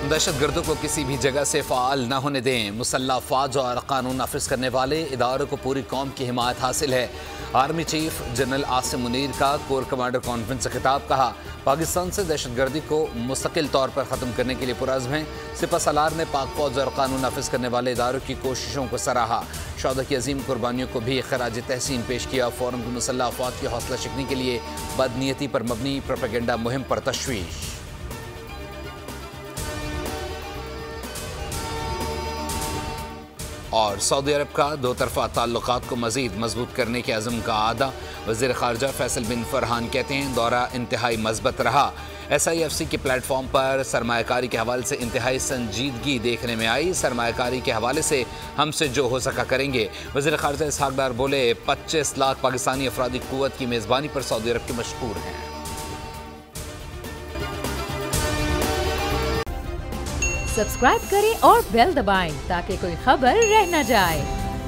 दहशतगर्दों को किसी भी जगह से फ़ाल न होने दें। मुसल्लह फ़ौज और कानून नाफिज करने वाले इदारों को पूरी कौम की हिमायत हासिल है। Army chief general Asim Munir का कोर कमांडर कॉन्फ्रेंस से खिताब। कहा, पाकिस्तान से दहशतगर्दी को मुस्तकिल तौर पर ख़त्म करने के लिए पुरअज़्म है। सिपह सलार ने पाक फ़ौज और कानून नाफिज करने वाले इदारों की कोशिशों को सराहा। शौहदा की अजीम कुर्बानियों को भी खराज तहसीन पेश किया। फ़ौरन की मुसल्लह अफ़वाद की हौसला शिकनी के लिए बदनीयती पर मबनी प्रोपेगेंडा मुहिम पर तशवीश। और सऊदी अरब का दो तरफ़ा ताल्लुकात को मज़ीद मजबूत करने के अज़म का आदा। वज़ीर ख़ारजा फैसल बिन फरहान कहते हैं, दौरा इंतहाई मज़बूत रहा। SIFC के प्लेटफॉर्म पर सरमायाकारी के हवाले से इंतहाई संजीदगी देखने में आई। सरमायाकारी के हवाले से हमसे जो हो सका करेंगे। वज़ीर ख़ारजा इसहाक़ डार बोले, 25 लाख पाकिस्तानी अफरादी क़ुव्वत की मेज़बानी पर सऊदी अरब के मशकूर हैं। सब्सक्राइब करें और बेल दबाएं ताकि कोई खबर रह न जाए।